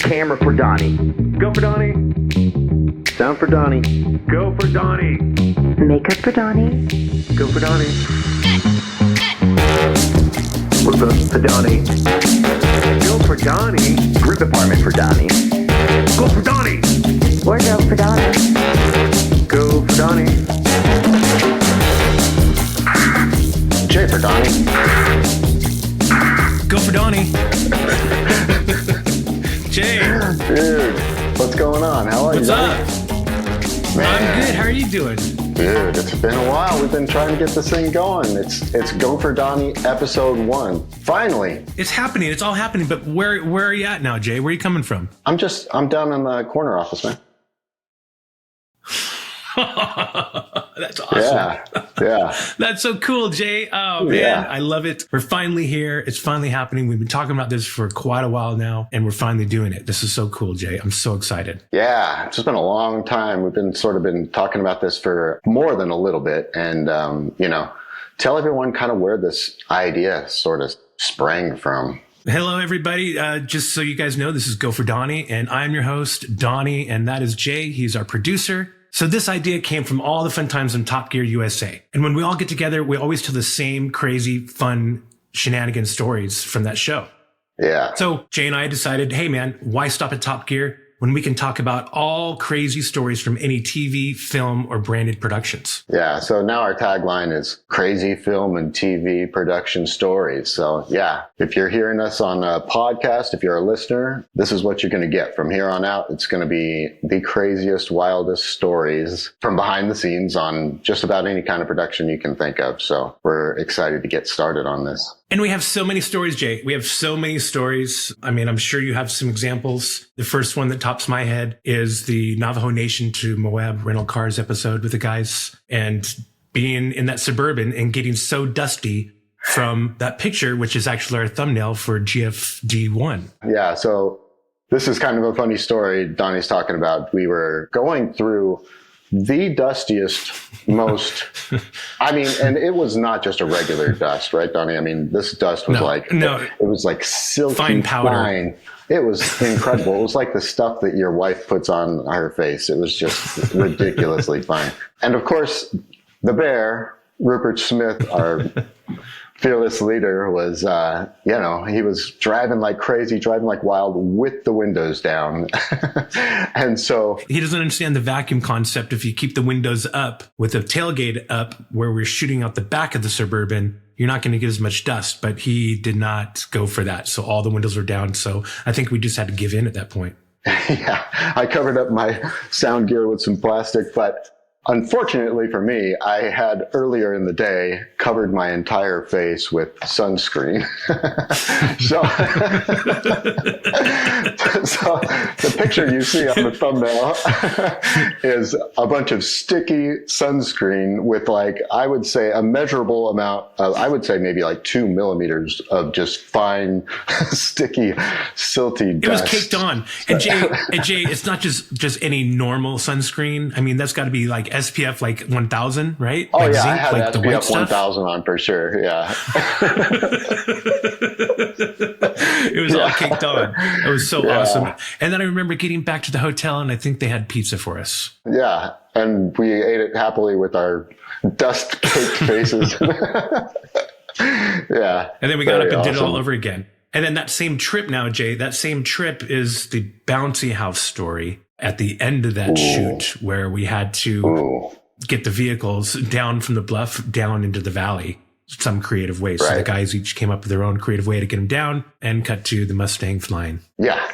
Camera for Donny. Go for Donny. Sound for Donny. Go for Donny. Makeup for Donny. Go for Donny. We're voting for Donny. Go for Donny. Grip department for Donny. Go for Donny. Wardrobe for Donny. Go for Donny. J for Donny. Go for Donny. Jay. Dude, what's going on? How are you? What's up? Man. I'm good. How are you doing? Dude, it's been a while. We've been trying to get this thing going. It's Go for Donny episode 1. Finally. It's happening. It's all happening. But where are you at now, Jay? Where are you coming from? I'm down in the corner office, man. That's awesome. Yeah. That's so cool, Jay. Oh, man. Yeah. I love it. We're finally here. It's finally happening. We've been talking about this for quite a while now, and we're finally doing it. This is so cool, Jay. I'm so excited. Yeah. It's just been a long time. We've been talking about this for more than a little bit. And, tell everyone kind of where this idea sort of sprang from. Hello, everybody. Just so you guys know, this is Go for Donny, and I'm your host, Donny, and that is Jay. He's our producer. So this idea came from all the fun times on Top Gear USA. And when we all get together, we always tell the same crazy, fun shenanigan stories from that show. Yeah. So Jay and I decided, hey, man, why stop at Top Gear when we can talk about all crazy stories from any TV, film, or branded productions? Yeah. So now our tagline is crazy film and TV production stories. So yeah, if you're hearing us on a podcast, if you're a listener, this is what you're going to get from here on out. It's going to be the craziest, wildest stories from behind the scenes on just about any kind of production you can think of. So we're excited to get started on this. And we have so many stories, Jay. We have so many stories. I mean, I'm sure you have some examples. The first one that tops my head is the Navajo Nation to Moab rental cars episode with the guys and being in that Suburban and getting so dusty from that picture, which is actually our thumbnail for GFD 1. Yeah. So this is kind of a funny story Donnie's talking about. We were going through the dustiest, most, and it was not just a regular dust, right, Donnie? I mean, this dust was it was like silky fine powder. Fine. It was incredible. It was like the stuff that your wife puts on her face. It was just ridiculously fine. And of course, the bear, Rupert Smith, our fearless leader, was, he was driving like crazy, driving like wild with the windows down. And so he doesn't understand the vacuum concept. If you keep the windows up with the tailgate up where we're shooting out the back of the Suburban, you're not going to get as much dust, but he did not go for that. So all the windows were down. So I think we just had to give in at that point. Yeah, I covered up my sound gear with some plastic, but unfortunately for me, I had earlier in the day covered my entire face with sunscreen. So the picture you see on the thumbnail is a bunch of sticky sunscreen with I would say a measurable amount of, I would say maybe 2 millimeters of just fine, sticky, silty dust. It was caked on. And Jay, it's not just any normal sunscreen. I mean, that's got to be SPF 1000, right? Oh, zinc, I had the SPF 1000 on for sure. Yeah. It was all caked on. It was so awesome. And then I remember getting back to the hotel and I think they had pizza for us. Yeah. And we ate it happily with our dust caked faces. Yeah. And then we got up and did it all over again. And then that same trip now, Jay, that same trip is the bouncy house story at the end of that shoot where we had to get the vehicles down from the bluff down into the valley some creative way. So the guys each came up with their own creative way to get them down and cut to the Mustang flying. Yeah.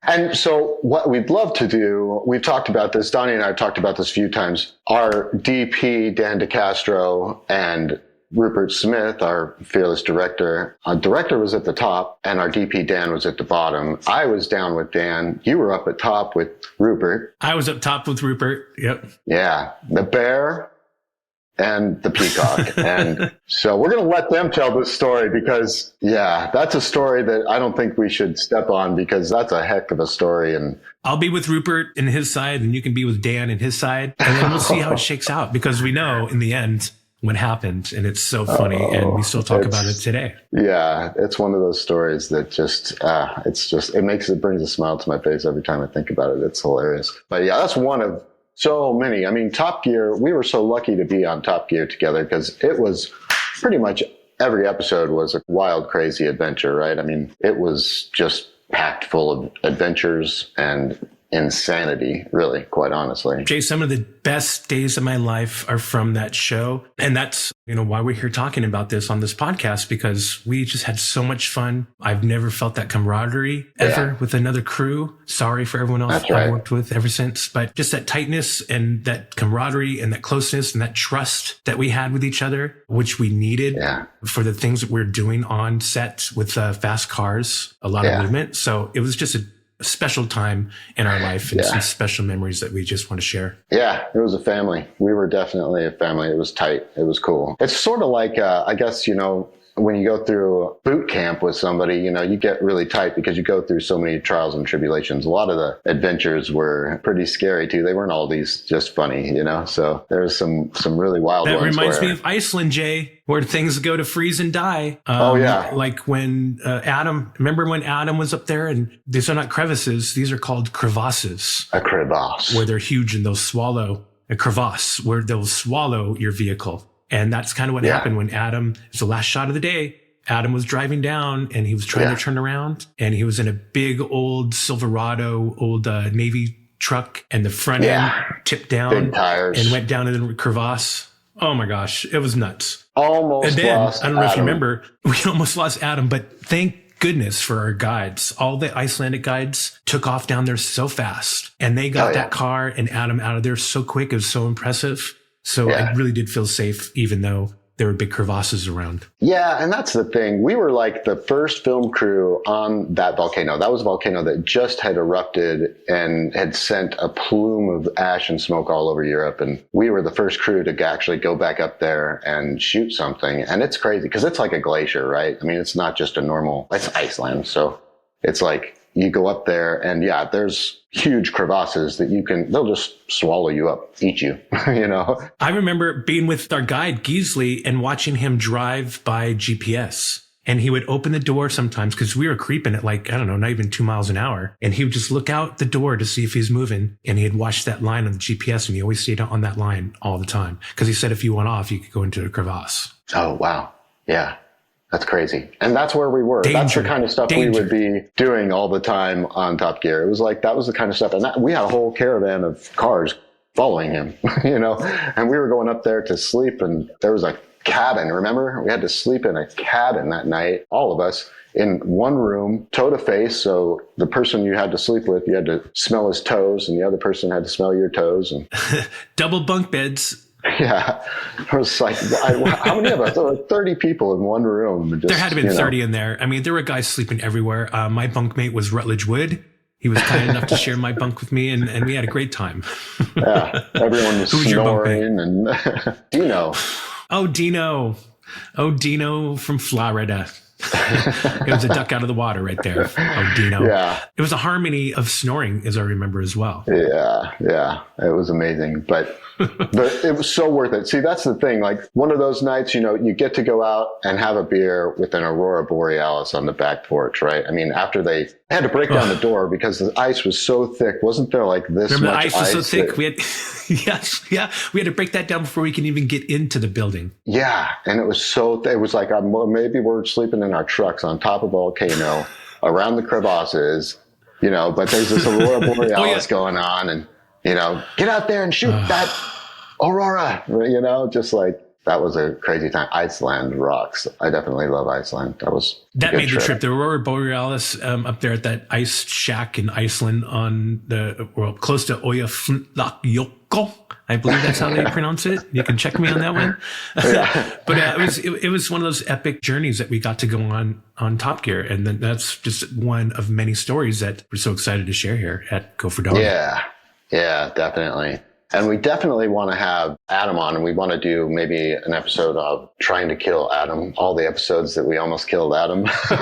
And so what we'd love to do, we've talked about this, Donnie and I have talked about this a few times. Our DP, Dan DeCastro, and Rupert Smith, our fearless director. Our director was at the top and our DP Dan was at the bottom. I was down with Dan. You were up at top with Rupert. I was up top with Rupert. Yep. Yeah. The bear and the peacock. And so we're going to let them tell this story because, that's a story that I don't think we should step on because that's a heck of a story. And I'll be with Rupert and his side and you can be with Dan and his side. And then we'll see how it shakes out because we know in the end, what happened. And it's so funny. And we still talk about it today. Yeah. It's one of those stories that just, it brings a smile to my face every time I think about it. It's hilarious. But yeah, that's one of so many. I mean, Top Gear, we were so lucky to be on Top Gear together because it was pretty much every episode was a wild, crazy adventure, right? I mean, it was just packed full of adventures and insanity, really, quite honestly. Jay, some of the best days of my life are from that show. And that's, why we're here talking about this on this podcast, because we just had so much fun. I've never felt that camaraderie ever with another crew. Sorry for everyone else I've worked with ever since, but just that tightness and that camaraderie and that closeness and that trust that we had with each other, which we needed for the things that we're doing on set with fast cars, a lot of movement. So it was just a special time in our life and some special memories that we just want to share. Yeah, it was a family. We were definitely a family. It was tight. It was cool. It's sort of like, I guess, when you go through boot camp with somebody, you get really tight because you go through so many trials and tribulations. A lot of the adventures were pretty scary too. They weren't all these just funny, so there's some really wild ones. That reminds me of Iceland, Jay, where things go to freeze and die. Like when remember when Adam was up there, and these are not crevices. These are called crevasses. A crevasse. Where they're huge and they'll swallow a crevasse where they'll swallow your vehicle. And that's kind of what happened when Adam, it's the last shot of the day. Adam was driving down and he was trying to turn around, and he was in a big old Silverado, old Navy truck, and the front end tipped down big tires. And went down in the crevasse. Oh my gosh. It was nuts. Almost and then, lost I don't know Adam. If you remember, we almost lost Adam, but thank goodness for our guides. All the Icelandic guides took off down there so fast, and they got that car and Adam out of there so quick. It was so impressive. So I really did feel safe, even though there were big crevasses around. Yeah, and that's the thing. We were like the first film crew on that volcano. That was a volcano that just had erupted and had sent a plume of ash and smoke all over Europe. And we were the first crew to actually go back up there and shoot something. And it's crazy because it's like a glacier, right? I mean, it's not just it's Iceland. So it's like you go up there and there's huge crevasses that they'll just swallow you up, eat you, I remember being with our guide, Geesley, and watching him drive by GPS. And he would open the door sometimes because we were creeping at not even 2 miles an hour. And he would just look out the door to see if he's moving. And he'd watch that line on the GPS, and he always stayed on that line all the time. Because he said if you went off, you could go into a crevasse. Oh, wow. Yeah. That's crazy. And that's where we were. That's the kind of stuff we would be doing all the time on Top Gear. It was like, that was the kind of stuff. And we had a whole caravan of cars following him, and we were going up there to sleep, and there was a cabin. Remember? We had to sleep in a cabin that night, all of us in one room, toe to face. So the person you had to sleep with, you had to smell his toes, and the other person had to smell your toes. And double bunk beds. Yeah. It was like, how many of us? There were 30 people in one room. There had to have been 30 in there. I mean, there were guys sleeping everywhere. My bunkmate was Rutledge Wood. He was kind enough to share my bunk with me, and we had a great time. Yeah. Everyone was snoring. And Dino. Oh, Dino. Oh, Dino from Florida. It was a duck out of the water right there. Oh, Dino. Yeah. It was a harmony of snoring, as I remember as well. Yeah. Yeah. It was amazing. But it was so worth it. See, that's the thing. Like one of those nights, you get to go out and have a beer with an Aurora Borealis on the back porch, right? I mean, after they had to break down the door because the ice was so thick. Wasn't there like this Remember much ice? Remember the ice was so thick? We had, we had to break that down before we can even get into the building. Yeah. And it was it was like, maybe we're sleeping in our trucks on top of a volcano around the crevasses, but there's this Aurora Borealis going on, and get out there and shoot that Aurora, just like that was a crazy time. Iceland rocks. I definitely love Iceland. That made the trip. The Aurora Borealis up there at that ice shack in Iceland close to Eyjafjallajökull. I believe that's how they pronounce it. You can check me on that one. But it was one of those epic journeys that we got to go on Top Gear. And then that's just one of many stories that we're so excited to share here at GoForDonny. Yeah, definitely. And we definitely want to have Adam on, and we want to do maybe an episode of trying to kill Adam, all the episodes that we almost killed Adam. So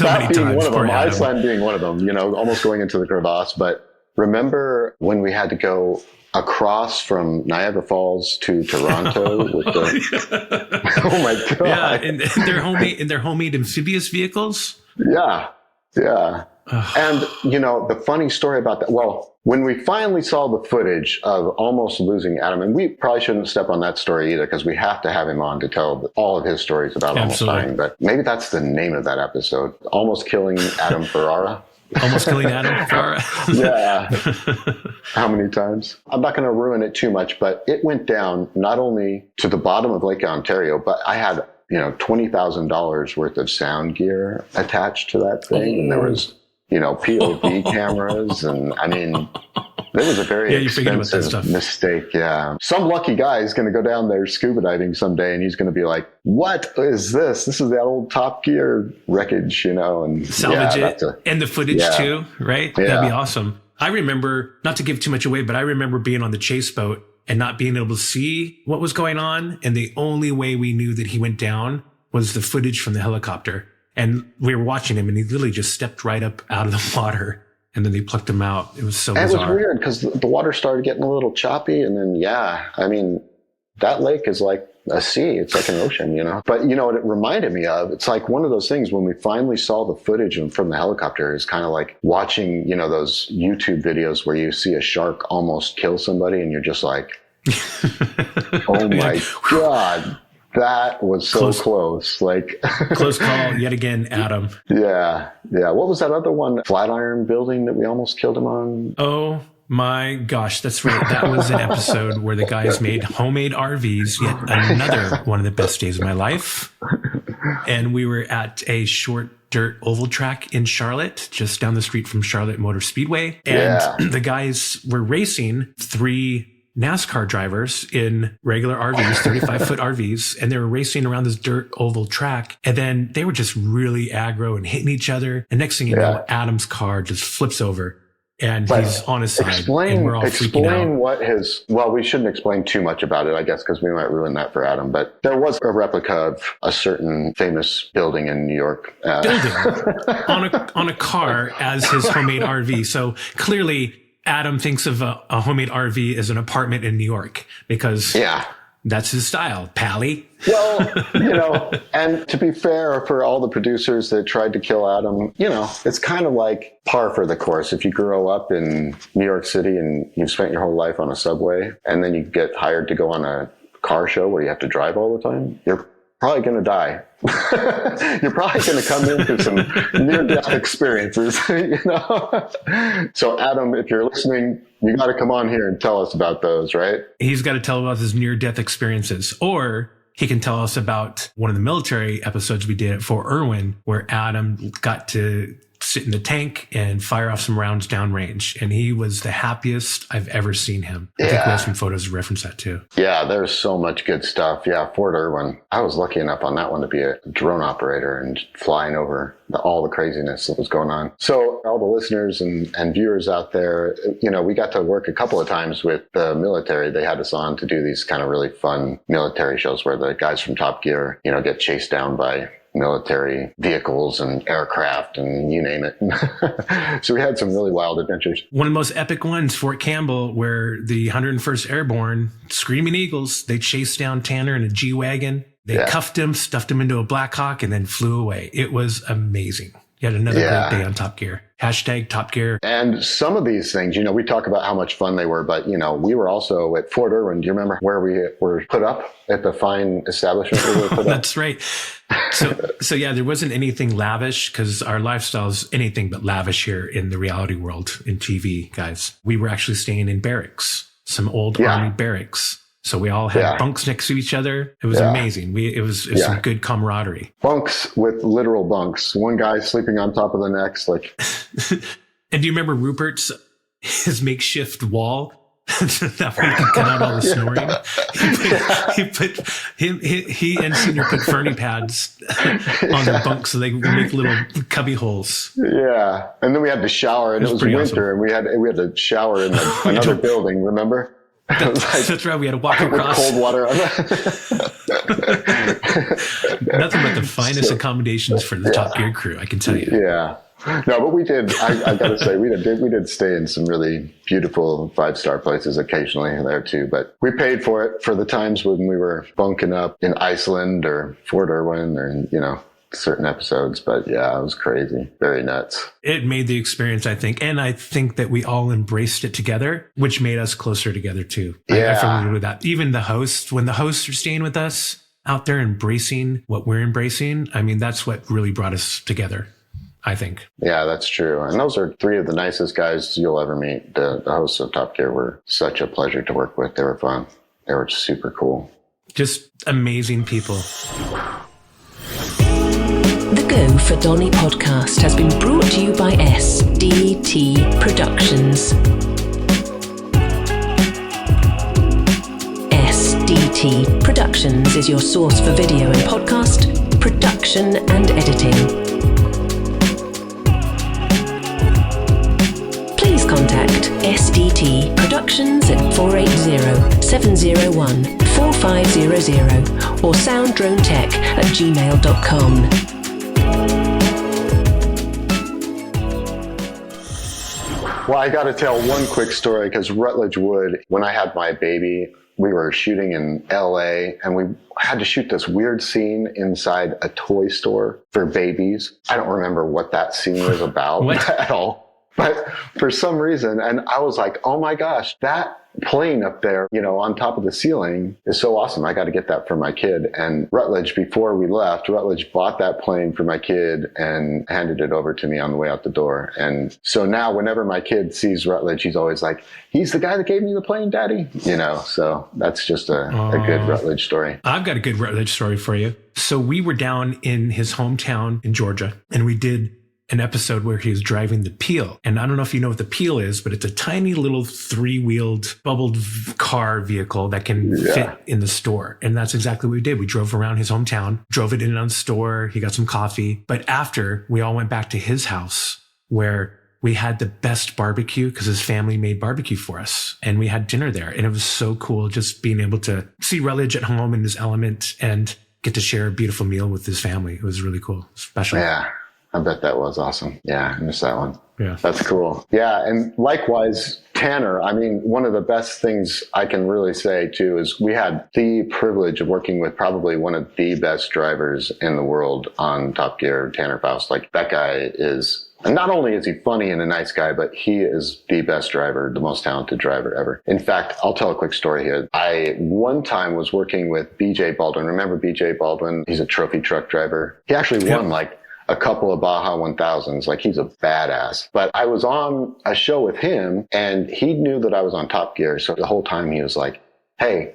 that many being times, one of them, Iceland being one of them, almost going into the crevasse. But remember when we had to go across from Niagara Falls to Toronto with the, oh my God. Yeah. And their homemade amphibious vehicles. Yeah. Yeah. And, you know, the funny story about that, well, when we finally saw the footage of almost losing Adam, and we probably shouldn't step on that story either, because we have to have him on to tell all of his stories about almost dying. But maybe that's the name of that episode, Almost Killing Adam Ferrara. Almost Killing Adam Ferrara. Yeah. How many times? I'm not going to ruin it too much, but it went down not only to the bottom of Lake Ontario, but I had, you know, $20,000 worth of sound gear attached to that thing. And there was, you know, POV cameras. And I mean, there was a very expensive mistake. Yeah. Some lucky guy is going to go down there scuba diving someday and he's going to be like, what is this? This is that old Top Gear wreckage, you know, and salvage it. And the footage too, right? Yeah. That'd be awesome. I remember, not to give too much away, but I remember being on the chase boat and not being able to see what was going on. And the only way we knew that he went down was the footage from the helicopter. And we were watching him and he literally just stepped right up out of the water. And then they plucked him out. It was so bizarre. It was weird because the water started getting a little choppy. And then, I mean, that lake is like a sea. It's like an ocean, you know. But, you know, what it reminded me of, it's like one of those things when we finally saw the footage from the helicopter is kind of like watching, you know, those YouTube videos where you see a shark almost kill somebody and you're just like, oh my God. That was so close. Like close call yet again, Adam. Yeah. What was that other one? Flatiron Building that we almost killed him on? Oh my gosh, that's right. That was an episode where the guys made homemade RVs. Yet another one of the best days of my life. And we were at a short dirt oval track in Charlotte, just down the street from Charlotte Motor Speedway. And the guys were racing 3 NASCAR drivers in regular RVs, 35-foot RVs, and they were racing around this dirt oval track. And then they were just really aggro and hitting each other. And next thing you know, Adam's car just flips over and he's on his side. And we're all freaking out. Well, we shouldn't explain too much about it, I guess, because we might ruin that for Adam. But there was a replica of a certain famous building in New York. On a car as his homemade RV. So clearly, Adam thinks of a homemade RV as an apartment in New York because that's his style, Pally. Well, you know, and to be fair for all the producers that tried to kill Adam, you know, it's kind of like par for the course. If you grow up in New York City and you've spent your whole life on a subway and then you get hired to go on a car show where you have to drive all the time, you're probably going to die. You're probably going to come into some near-death experiences, you know? So, Adam, if you're listening, you got to come on here and tell us about those, right? He's got to tell about his near-death experiences. Or he can tell us about one of the military episodes we did at Fort Irwin where Adam got to sit in the tank and fire off some rounds downrange. And he was the happiest I've ever seen him. I think we have some photos to reference that too. Yeah, there's so much good stuff. Yeah, Fort Irwin. I was lucky enough on that one to be a drone operator and flying over all the craziness that was going on. So all the listeners and viewers out there, you know, we got to work a couple of times with the military. They had us on to do these kind of really fun military shows where the guys from Top Gear, you know, get chased down by military vehicles and aircraft and you name it. So we had some really wild adventures. One of the most epic ones, Fort Campbell, where the 101st Airborne, Screaming Eagles, they chased down Tanner in a G-Wagon. They cuffed him, stuffed him into a Black Hawk, and then flew away. It was amazing. Yet another great day on Top Gear. Hashtag Top Gear. And some of these things, you know, we talk about how much fun they were, but, you know, we were also at Fort Irwin. Do you remember where we were put up at the fine establishment we were put up? That's right. So yeah, there wasn't anything lavish because our lifestyle is anything but lavish here in the reality world in TV, guys. We were actually staying in barracks, some old army barracks. So we all had bunks next to each other. It was amazing. It was some good camaraderie. Bunks with literal bunks. One guy sleeping on top of the next, like. And do you remember Rupert's his makeshift wall? That way he could cut out all the snoring. He and Senior put Fernie pads on their bunks so they would make little cubby holes. Yeah, and then we had to shower, and it was winter, awesome. And we had to shower in another building. Remember? That's right. We had to walk across with cold water on. Nothing but the finest accommodations for the Top Gear crew, I can tell you. Yeah. No, but we did. I got to say, we did stay in some really beautiful 5-star places occasionally there too. But we paid for it for the times when we were bunking up in Iceland or Fort Irwin or certain episodes. But yeah, it was crazy, very nuts. It made the experience, I think, and I think that we all embraced it together, which made us closer together too. Yeah, I familiar with that. Even the hosts, when the hosts are staying with us out there embracing what we're embracing, I mean, that's what really brought us together, I think. Yeah, that's true. And those are 3 of the nicest guys you'll ever meet. The hosts of Top Gear were such a pleasure to work with. They were fun. They were super cool. Just amazing people. The GoForDonny podcast has been brought to you by SDT Productions. SDT Productions is your source for video and podcast, production and editing. Please contact SDT Productions at 480-701-4500 or sounddronetech@gmail.com. Well, I got to tell one quick story because Rutledge Wood, when I had my baby, we were shooting in LA and we had to shoot this weird scene inside a toy store for babies. I don't remember what that scene was about at all, but for some reason, and I was like, oh my gosh, that plane up there, on top of the ceiling is so awesome. I got to get that for my kid. And Rutledge, before we left, Rutledge bought that plane for my kid and handed it over to me on the way out the door. And so now whenever my kid sees Rutledge, he's always like, he's the guy that gave me the plane, Daddy. So that's just a good Rutledge story. I've got a good Rutledge story for you. So we were down in his hometown in Georgia, and we did an episode where he was driving the Peel. And I don't know if you know what the Peel is, but it's a tiny little 3-wheeled bubbled car vehicle that can fit in the store. And that's exactly what we did. We drove around his hometown, drove it in on the store. He got some coffee. But after, we all went back to his house where we had the best barbecue because his family made barbecue for us. And we had dinner there. And it was so cool just being able to see Rutledge at home in his element and get to share a beautiful meal with his family. It was really cool. Special. Yeah. I bet that was awesome. Yeah, I missed that one. Yeah. That's cool. Yeah, and likewise, Tanner, I mean, one of the best things I can really say, too, is we had the privilege of working with probably one of the best drivers in the world on Top Gear, Tanner Faust. Like, that guy is... And not only is he funny and a nice guy, but he is the best driver, the most talented driver ever. In fact, I'll tell a quick story here. I one time was working with BJ Baldwin. Remember BJ Baldwin? He's a trophy truck driver. He actually won a couple of Baja 1000s. Like, he's a badass. But I was on a show with him and he knew that I was on Top Gear. So the whole time he was like, hey,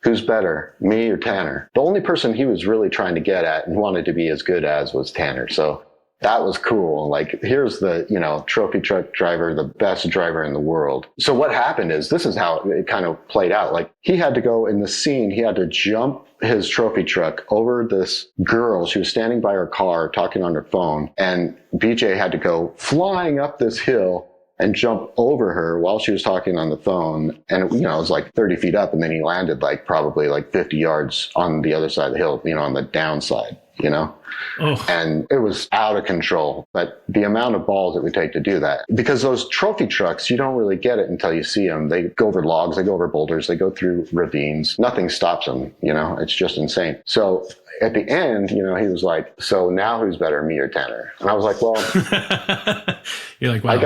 who's better, me or Tanner? The only person he was really trying to get at and wanted to be as good as was Tanner. So that was cool. Like, here's the, trophy truck driver, the best driver in the world. So what happened is, this is how it kind of played out. Like, he had to go in the scene, he had to jump his trophy truck over this girl. She was standing by her car talking on her phone, and BJ had to go flying up this hill and jump over her while she was talking on the phone. And, it was like 30 feet up, and then he landed probably 50 yards on the other side of the hill, on the downside. And it was out of control. But the amount of balls it would take to do that, because those trophy trucks, you don't really get it until you see them. They go over logs, they go over boulders, they go through ravines. Nothing stops them, it's just insane. So at the end, he was like, so now who's better, me or Tanner? And I was like, well, you're like, wow. I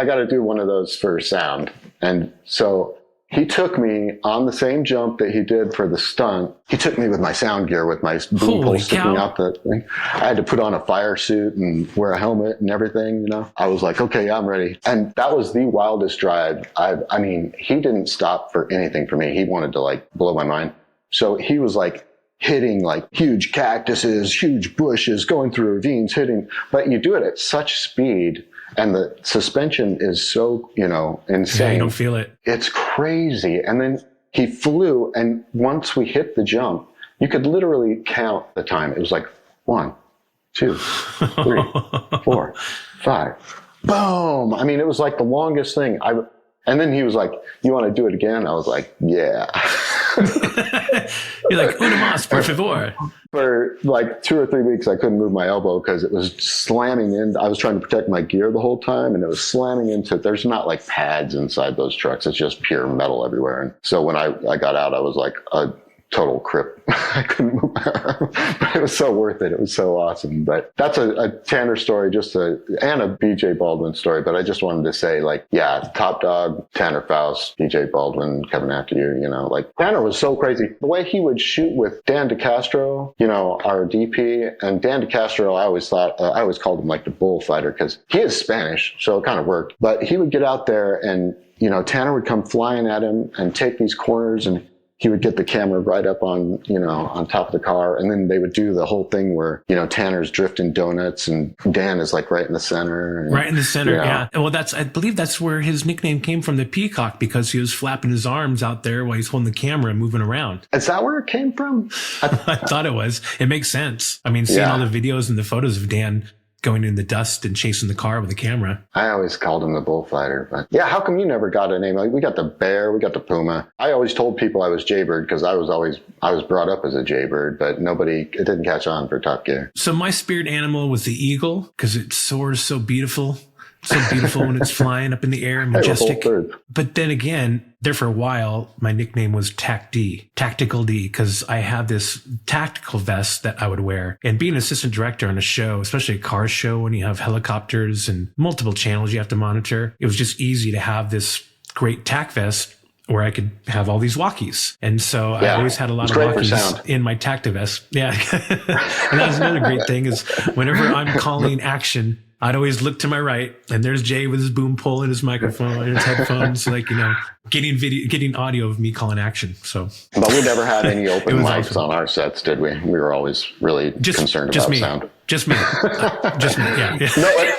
gotta do one of those for sound. And so he took me on the same jump that he did for the stunt. He took me with my sound gear, with my boom pole sticking out the thing. I had to put on a fire suit and wear a helmet and everything, I was like, okay, I'm ready. And that was the wildest drive. I mean, he didn't stop for anything for me. He wanted to blow my mind. So he was hitting huge cactuses, huge bushes, going through ravines, but you do it at such speed. And the suspension is so, insane. Yeah, you don't feel it. It's crazy. And then he flew, and once we hit the jump, you could literally count the time. It was 1, 2, 3, 4, 5. Boom. I mean, it was the longest thing. And then he was like, you want to do it again? I was like, yeah. You're like, una más, por favor. For like 2 or 3 weeks, I couldn't move my elbow because it was slamming in. I was trying to protect my gear the whole time, and it was slamming into. There's not like pads inside those trucks. It's just pure metal everywhere. And so when I got out, I was like a total crip. I couldn't move my arm, but it was so worth it. It was so awesome. But that's a Tanner story, and a BJ Baldwin story. But I just wanted to say, like, yeah, Top Dog, Tanner Faust, BJ Baldwin coming after you, you know, like Tanner was so crazy. The way he would shoot with Dan DeCastro, you know, our DP, and Dan DeCastro, I always called him like the bullfighter because he is Spanish. So it kind of worked. But he would get out there and, you know, Tanner would come flying at him and take these corners, and he would get the camera right up on, you know, on top of the car. And then they would do the whole thing where, you know, Tanner's drifting donuts and Dan is like right in the center. And, right in the center. you know. Yeah. Well, I believe that's where his nickname came from, the Peacock, because he was flapping his arms out there while he's holding the camera and moving around. Is that where it came from? I thought it was. It makes sense. I mean, seeing all the videos and the photos of Dan going in the dust and chasing the car with the camera. I always called him the bullfighter, but yeah, how come you never got a name? Like, we got the bear, we got the puma. I always told people I was Jaybird because I was brought up as a Jaybird, but it didn't catch on for Top Gear. So my spirit animal was the eagle because it soars so beautiful. So beautiful when it's flying up in the air, majestic. But then again, there for a while, my nickname was Tactical D, because I had this tactical vest that I would wear. And being an assistant director on a show, especially a car show, when you have helicopters and multiple channels you have to monitor, it was just easy to have this great tac vest where I could have all these walkies. And so I always had a lot of walkies in my tacti vest. Yeah. And that was another great thing is whenever I'm calling action, I'd always look to my right, and there's Jay with his boom pole and his microphone and his headphones, like, you know, getting audio of me calling action. So, but we never had any open mics on our sets, did we? We were always really concerned about sound. Just me. Just me. Yeah. No,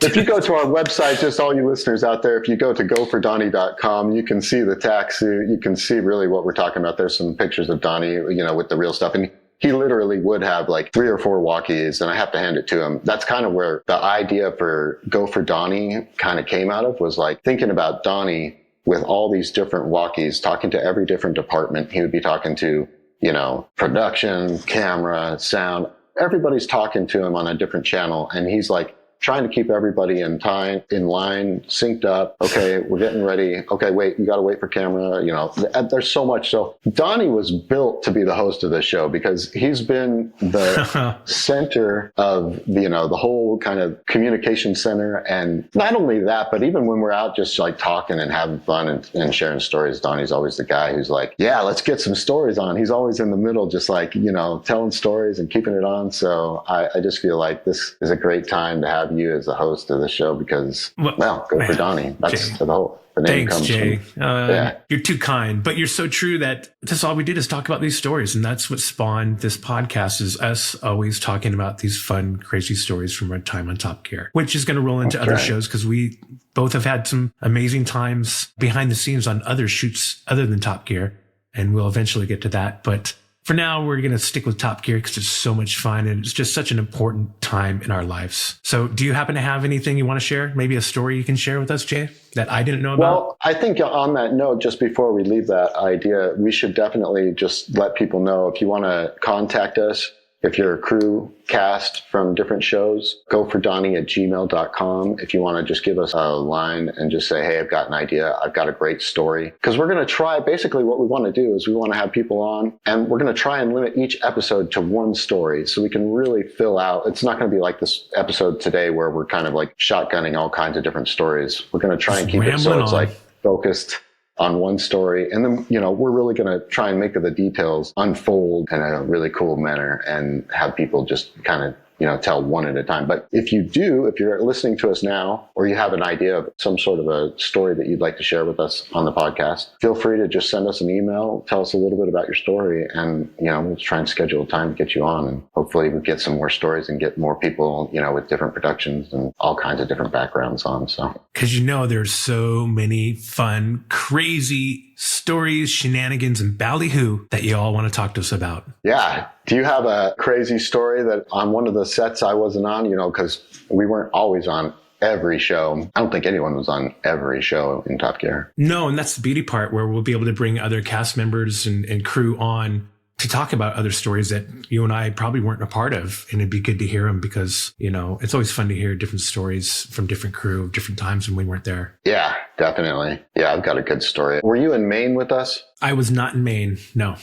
if you go to our website, just all you listeners out there, if you go to GoForDonny.com, you can see the tack suit. You can see really what we're talking about. There's some pictures of Donny, you know, with the real stuff. And he literally would have like 3 or 4 walkies, and I have to hand it to him. That's kind of where the idea for GoForDonny kind of came out of, was like thinking about Donny with all these different walkies, talking to every different department. He would be talking to, you know, production, camera, sound. Everybody's talking to him on a different channel, and he's like trying to keep everybody in time, in line, synced up. Okay, we're getting ready. Okay, wait, you got to wait for camera. You know, there's so much. So Donny was built to be the host of this show because he's been the center of, you know, the whole kind of communication center. And not only that, but even when we're out just like talking and having fun and sharing stories, Donny's always the guy who's like, yeah, let's get some stories on. He's always in the middle, just like, you know, telling stories and keeping it on. So I just feel like this is a great time to have you as the host of the show because, well, go for Donny. That's the whole. The name Thanks, comes Jay. from, You're too kind, but you're so true that that's all we did is talk about these stories. And that's what spawned this podcast, is us always talking about these fun, crazy stories from our time on Top Gear, which is going to roll into other shows because we both have had some amazing times behind the scenes on other shoots other than Top Gear. And we'll eventually get to that. But for now, we're going to stick with Top Gear because it's so much fun and it's just such an important time in our lives. So do you happen to have anything you want to share? Maybe a story you can share with us, Jay, that I didn't know about? Well, I think on that note, just before we leave that idea, we should definitely just let people know if you want to contact us. If you're a crew cast from different shows, GoForDonny@gmail.com. If you want to just give us a line and just say, hey, I've got an idea. I've got a great story. Because we're going to try, basically what we want to do is we want to have people on and we're going to try and limit each episode to one story so we can really fill out. It's not going to be like this episode today where we're kind of like shotgunning all kinds of different stories. We're going to try and keep it so it's like focused on one story. And then, you know, we're really going to try and make the details unfold in a really cool manner and have people just kind of, you know, tell one at a time. But if you're listening to us now, or you have an idea of some sort of a story that you'd like to share with us on the podcast, feel free to just send us an email, tell us a little bit about your story, and, you know, we'll try and schedule a time to get you on. And hopefully we get some more stories and get more people, you know, with different productions and all kinds of different backgrounds on. So, because, you know, there's so many fun, crazy stories, shenanigans, and ballyhoo that you all want to talk to us about. Yeah. Do you have a crazy story that on one of the sets I wasn't on, you know, because we weren't always on every show. I don't think anyone was on every show in Top Gear. No, and that's the beauty part where we'll be able to bring other cast members and crew on to talk about other stories that you and I probably weren't a part of. And it'd be good to hear them because, you know, it's always fun to hear different stories from different crew, different times when we weren't there. Yeah, definitely. Yeah, I've got a good story. Were you in Maine with us? I was not in Maine. No.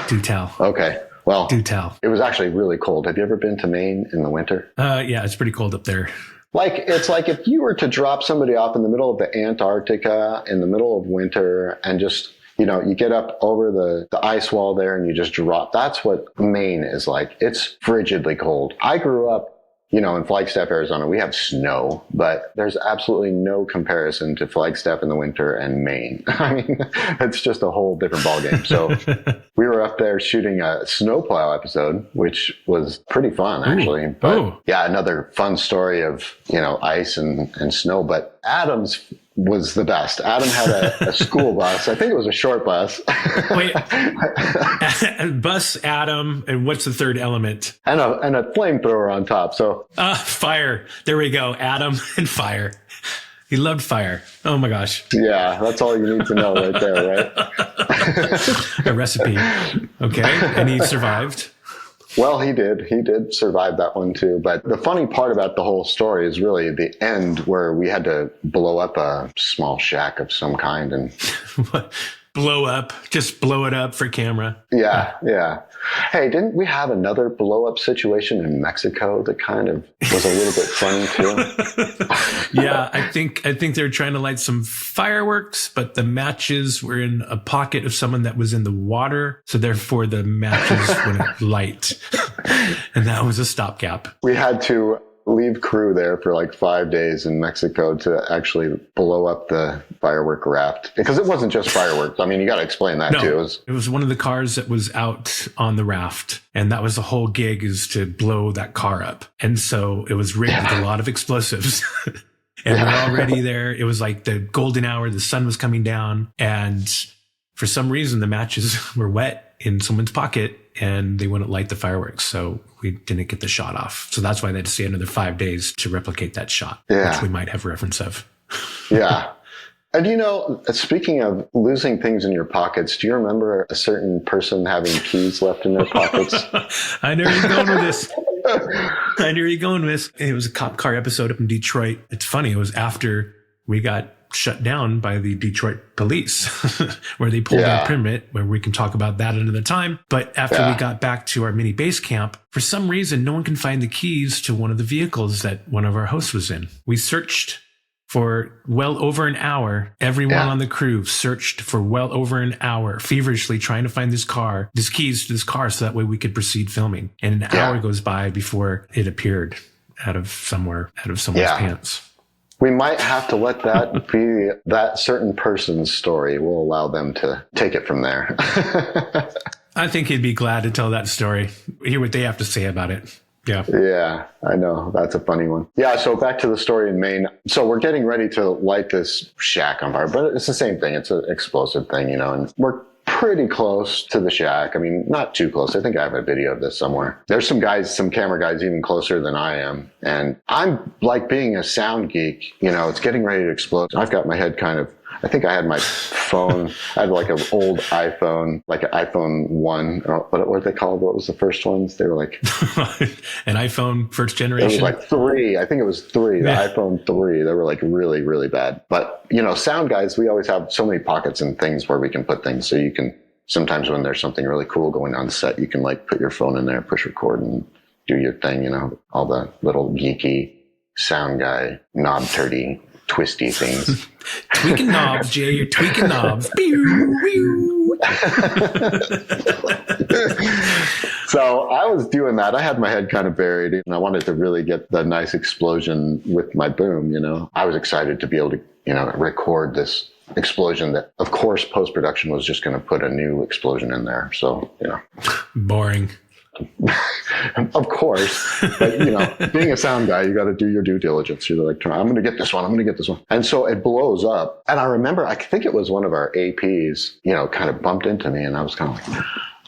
Do tell. Okay. Well, do tell. It was actually really cold. Have you ever been to Maine in the winter? Yeah, it's pretty cold up there. It's like if you were to drop somebody off in the middle of the Antarctica in the middle of winter and just, you know, you get up over the ice wall there and you just drop. That's what Maine is like. It's frigidly cold. I grew up, you know, in Flagstaff, Arizona. We have snow, but there's absolutely no comparison to Flagstaff in the winter and Maine. I mean, it's just a whole different ballgame. So we were up there shooting a snowplow episode, which was pretty fun, actually. But yeah, another fun story of, you know, ice and snow. But Adam's was the best. Adam had a school bus. I think it was a short bus. Wait, bus, Adam, and what's the third element? And a flamethrower on top. So fire. There we go. Adam and fire. He loved fire. Oh my gosh. Yeah, that's all you need to know right there, right? A recipe. Okay, and he survived. Well, he did. He did survive that one too. But the funny part about the whole story is really the end where we had to blow up a small shack of some kind and blow up, just blow it up for camera. Yeah, yeah. Hey, didn't we have another blow up situation in Mexico that kind of was a little bit funny too? Yeah, I think they're trying to light some fireworks, but the matches were in a pocket of someone that was in the water, so therefore the matches wouldn't light, and that was a stopgap. We had to leave crew there for like 5 days in Mexico to actually blow up the firework raft, because it wasn't just fireworks. I mean, you got to explain that too. It was one of the cars that was out on the raft, and that was the whole gig, is to blow that car up. And so it was rigged with a lot of explosives. And we're already there. It was like the golden hour. The sun was coming down, and for some reason the matches were wet in someone's pocket and they wouldn't light the fireworks. So we didn't get the shot off. So that's why they had to stay another 5 days to replicate that shot, which we might have reference of. Yeah. And you know, speaking of losing things in your pockets, do you remember a certain person having keys left in their pockets? I know you're going with this. I knew you're going with this. It was a cop car episode up in Detroit. It's funny. It was after we got shut down by the Detroit police, where they pulled our permit, where we can talk about that another time. But after we got back to our mini base camp, for some reason, no one can find the keys to one of the vehicles that one of our hosts was in. We searched for well over an hour. Everyone on the crew searched for well over an hour, feverishly trying to find these keys to this car, so that way we could proceed filming. And an hour goes by before it appeared out of someone's pants. We might have to let that be that certain person's story. We'll allow them to take it from there. I think he'd be glad to tell that story. Hear what they have to say about it. Yeah. Yeah, I know. That's a funny one. Yeah, so back to the story in Maine. So we're getting ready to light this shack on fire, but it's the same thing. It's an explosive thing, you know, and we're pretty close to the shack. I mean, not too close. I think I have a video of this somewhere. There's some camera guys even closer than I am. And I'm like, being a sound geek, you know, it's getting ready to explode. I've got my head I think I had my phone. I had like an old iPhone, like an iPhone 1. What were they called? What was the first ones? They were like... An iPhone first generation? It was like 3. I think it was 3, the iPhone 3. They were like really, really bad. But, you know, sound guys, we always have so many pockets and things where we can put things. So you can, sometimes when there's something really cool going on set, you can like put your phone in there, push record and do your thing, you know, all the little geeky sound guy, knob turdy, twisty things. Tweaking knobs, Jay. You're tweaking knobs. So I was doing that. I had my head kind of buried, and I wanted to really get the nice explosion with my boom, you know. I was excited to be able to, you know, record this explosion that, of course, post-production was just going to put a new explosion in there. So, you know. Boring. Of course, but you know, being a sound guy, you got to do your due diligence. You're like, I'm going to get this one. I'm going to get this one. And so it blows up. And I remember, I think it was one of our APs, you know, kind of bumped into me, and I was kind of like,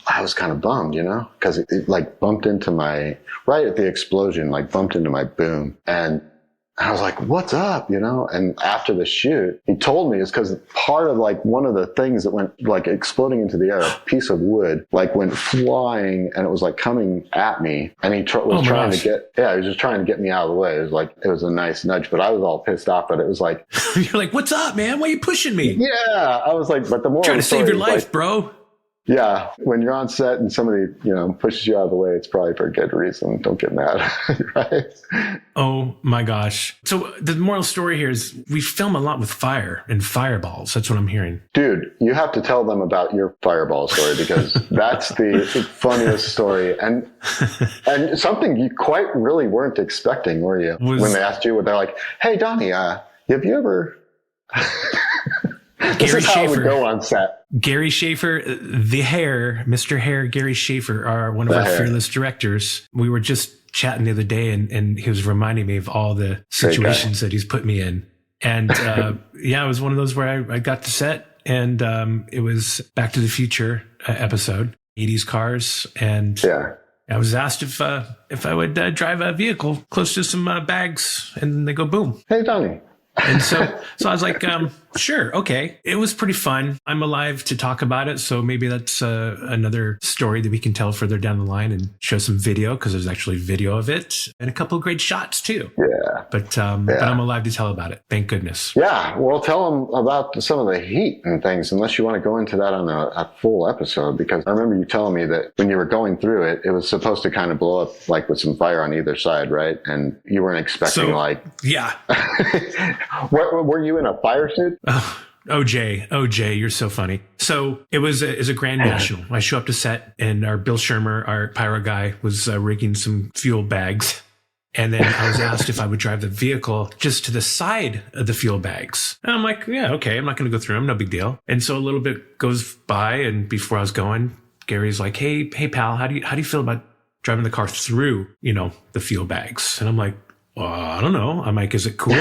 I was kind of bummed, you know, because it like bumped into right at the explosion, like bumped into my boom. And I was like, what's up? And after the shoot, he told me it's because part of like one of the things that went like exploding into the air, a piece of wood, like went flying and it was like coming at me. And he was trying to he was just trying to get me out of the way. It was a nice nudge, but I was all pissed off. But it was like, you're like, what's up, man? Why are you pushing me? Yeah. I was like, but the more trying to save your life, bro. Yeah, when you're on set and somebody, pushes you out of the way, it's probably for a good reason. Don't get mad, right? Oh my gosh. So the moral story here is we film a lot with fire and fireballs. That's what I'm hearing. Dude, you have to tell them about your fireball story because that's the funniest story. And something you quite really weren't expecting, were you? When they asked you, they're like, hey, Donny, have you ever... This is how it would go on set. Gary Schaefer, Mr. Hair, Gary Schaefer are one of our fearless directors. We were just chatting the other day and he was reminding me of all the situations that he's put me in. And it was one of those where I got to set and it was Back to the Future episode, 80s cars. And I was asked if I would drive a vehicle close to some bags and they go boom. Hey, Donny. And so I was like, sure. Okay. It was pretty fun. I'm alive to talk about it. So maybe that's another story that we can tell further down the line and show some video because there's actually video of it and a couple of great shots too. Yeah. But I'm alive to tell about it. Thank goodness. Yeah. Well, tell them about some of the heat and things, unless you want to go into that on a full episode, because I remember you telling me that when you were going through it, it was supposed to kind of blow up like with some fire on either side, right? And you weren't expecting Yeah. Were you in a fire suit? Oh, Jay, you're so funny. So it was a Grand National. I show up to set and our Bill Shermer, our pyro guy, was rigging some fuel bags. And then I was asked if I would drive the vehicle just to the side of the fuel bags. And I'm like, yeah, okay. I'm not going to go through them. No big deal. And so a little bit goes by. And before I was going, Gary's like, hey, pal, how do you feel about driving the car through, the fuel bags? And I'm like, I don't know. I'm like, is it cool?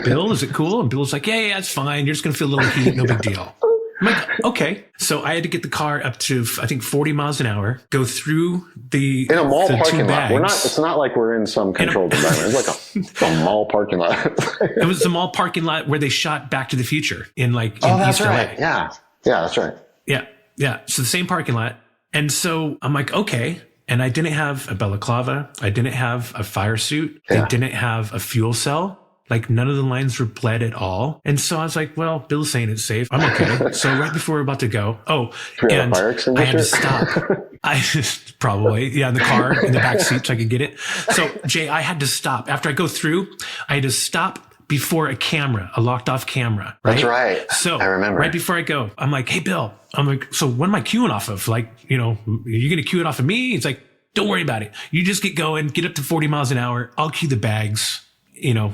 Bill, is it cool? And Bill's like, yeah, it's fine. You're just going to feel a little heat. No big deal. I'm like, okay. So I had to get the car up to, I think, 40 miles an hour, go through in a mall parking lot. It's not like we're in some controlled environment. It's like a mall parking lot. It was the mall parking lot where they shot Back to the Future in East right. LA. Yeah, that's right. Yeah. So the same parking lot. And so I'm like, okay. And I didn't have a balaclava. I didn't have a fire suit. I didn't have a fuel cell. Like none of the lines were bled at all. And so I was like, well, Bill's saying it's safe. I'm okay. So right before we're about to go, and I had to stop. Probably, in the car, in the back seat so I could get it. So Jay, I had to stop. After I go through, I had to stop before a locked off camera. Right? That's right. So I remember. Right before I go, I'm like, hey, Bill. I'm like, so what am I queuing off of? Like, are you going to queue it off of me? He's like, don't worry about it. You just get going, get up to 40 miles an hour. I'll queue the bags,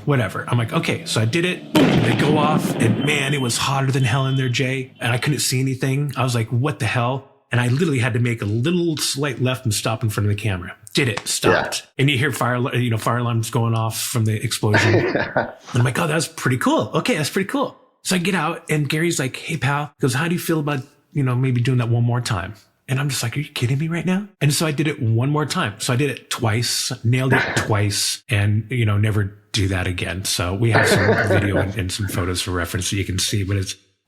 whatever. I'm like, okay. So I did it. Boom, they go off and man, it was hotter than hell in there, Jay. And I couldn't see anything. I was like, what the hell? And I literally had to make a little slight left and stop in front of the camera. Did it, stopped. Yeah. And you hear fire alarms going off from the explosion. And I'm like, oh, that's pretty cool. Okay, that's pretty cool. So I get out and Gary's like, hey, pal, he goes, how do you feel about, maybe doing that one more time? And I'm just like, are you kidding me right now? And so I did it one more time. So I did it twice, nailed it twice, and, never do that again. So we have some video and some photos for reference so you can see, but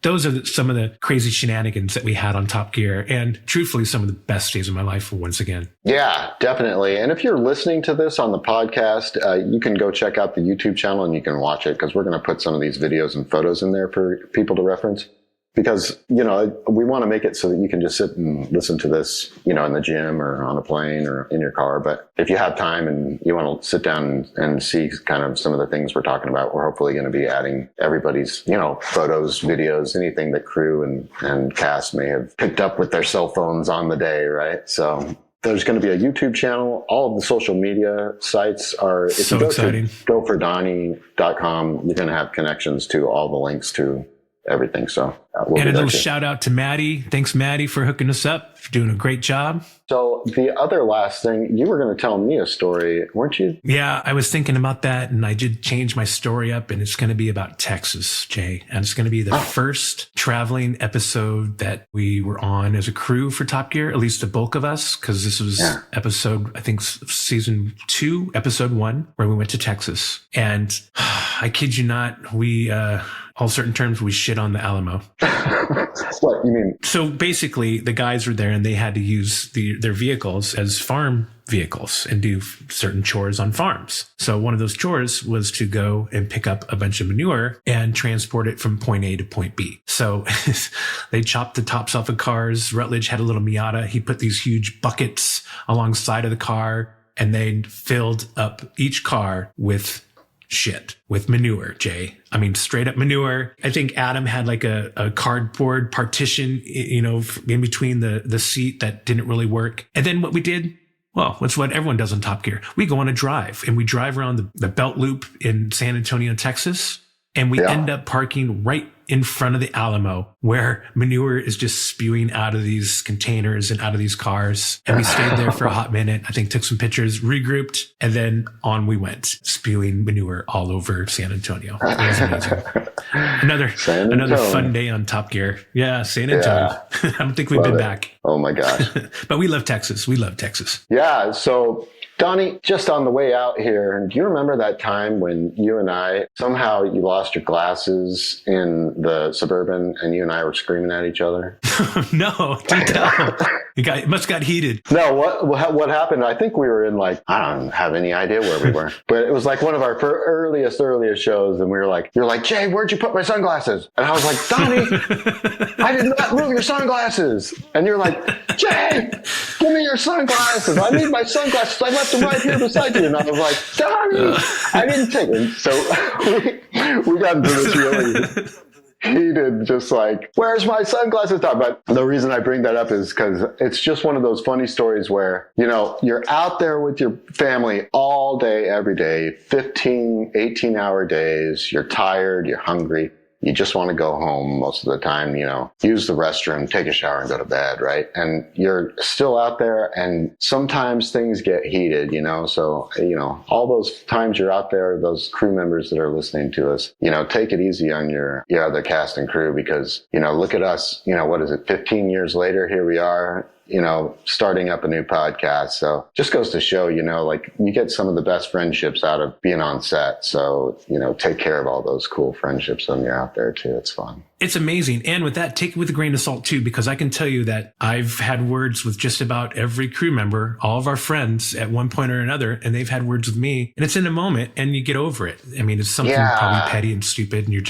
those are some of the crazy shenanigans that we had on Top Gear. And truthfully, some of the best days of my life once again. Yeah, definitely. And if you're listening to this on the podcast, you can go check out the YouTube channel and you can watch it because we're going to put some of these videos and photos in there for people to reference. Because, we want to make it so that you can just sit and listen to this, in the gym or on a plane or in your car. But if you have time and you want to sit down and see kind of some of the things we're talking about, we're hopefully going to be adding everybody's, photos, videos, anything that crew and cast may have picked up with their cell phones on the day, right? So there's going to be a YouTube channel. All of the social media sites are, if you go to GoForDonny.com, you're going to have connections to all the links to everything. So and a little shout out to Maddie. Thanks, Maddie, for hooking us up. You're doing a great job. So the other last thing, you were going to tell me a story, weren't you? Yeah, I was thinking about that, and I did change my story up, and it's going to be about Texas, Jay. And it's going to be the first traveling episode that we were on as a crew for Top Gear, at least the bulk of us, because this was episode, I think, season 2, episode 1, where we went to Texas. And I kid you not, we, all certain terms, we shit on the Alamo. What, you mean? So basically, the guys were there and they had to use their vehicles as farm vehicles and do certain chores on farms. So one of those chores was to go and pick up a bunch of manure and transport it from point A to point B. So they chopped the tops off of cars. Rutledge had a little Miata. He put these huge buckets alongside of the car and they filled up each car with shit, with manure, Jay. I mean, straight up manure. I think Adam had like a cardboard partition, you know, in between the seat that didn't really work. And then what we did, well, that's what everyone does on Top Gear. We go on a drive and we drive around the belt loop in San Antonio, Texas. And we end up parking right in front of the Alamo where manure is just spewing out of these containers and out of these cars. And we stayed there for a hot minute. I think took some pictures, regrouped, and then on we went, spewing manure all over San Antonio. It was amazing. Another fun day on Top Gear. Yeah, San Antonio. I don't think we've been back. Oh my gosh. But we love Texas. We love Texas. Yeah. So Donnie, just on the way out here, do you remember that time when you and I, somehow you lost your glasses in the Suburban and you and I were screaming at each other? No, do tell. It must got heated. No, what happened? I think we were in like, I don't have any idea where we were, but it was like one of our earliest shows. And we were like, you're like, Jay, where'd you put my sunglasses? And I was like, Donnie, I did not move your sunglasses. And you're like, Jay, give me your sunglasses. I need my sunglasses. I left them right here beside you. And I was like, Donnie, I didn't take them. So we got into this really heated, just like, where's my sunglasses? But the reason I bring that up is because it's just one of those funny stories where, you know, you're out there with your family all day, every day, 15, 18-hour days. You're tired, you're hungry. You just want to go home most of the time, you know, use the restroom, take a shower and go to bed, right? And you're still out there and sometimes things get heated, you know? So, you know, all those times you're out there, those crew members that are listening to us, you know, take it easy on your other cast and crew because, you know, look at us, you know, what is it, 15 years later, here we are, you know, starting up a new podcast. So just goes to show, you know, like you get some of the best friendships out of being on set. So, you know, take care of all those cool friendships when you're out there too. It's fun. It's amazing. And with that, take it with a grain of salt too, because I can tell you that I've had words with just about every crew member, all of our friends at one point or another, and they've had words with me and it's in a moment and you get over it. I mean, it's something probably petty and stupid and you're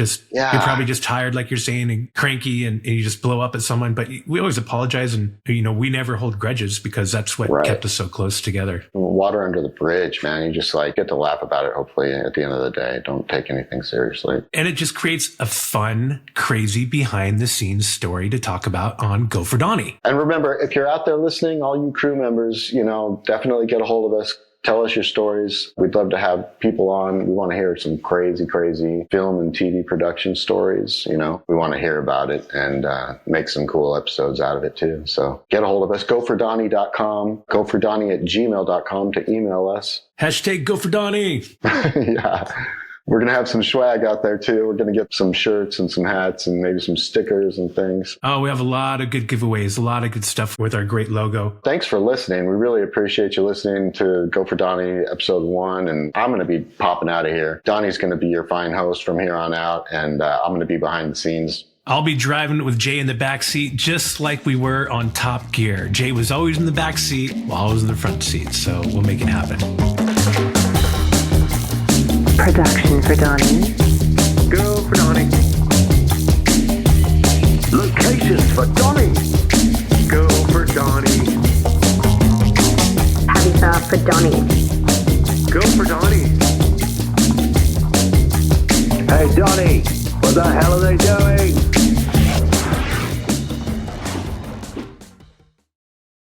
probably just tired, like you're saying, and cranky and you just blow up at someone, but we always apologize and, you know, we never hold grudges because that's what kept us so close together. Water under the bridge, man. You just like get to laugh about it. Hopefully at the end of the day, don't take anything seriously. And it just creates a fun, crazy behind the scenes story to talk about on GoForDonny. And remember, if you're out there listening, all you crew members, you know, definitely get a hold of us. Tell us your stories. We'd love to have people on. We want to hear some crazy, crazy film and TV production stories. You know, we want to hear about it and make some cool episodes out of it too. So get a hold of us. GoForDonny.com, GoForDonny@gmail.com to email us. Hashtag GoForDonny. Yeah. We're going to have some swag out there too. We're going to get some shirts and some hats and maybe some stickers and things. Oh, we have a lot of good giveaways, a lot of good stuff with our great logo. Thanks for listening. We really appreciate you listening to Go for Donny episode 1. And I'm going to be popping out of here. Donnie's going to be your fine host from here on out. And I'm going to be behind the scenes. I'll be driving with Jay in the back seat, just like we were on Top Gear. Jay was always in the back seat while I was in the front seat. So we'll make it happen. Production for Donny. Go for Donny. Locations for Donny. Go for Donny. Habitat for Donny. Go for Donny. Hey, Donny, what the hell are they doing?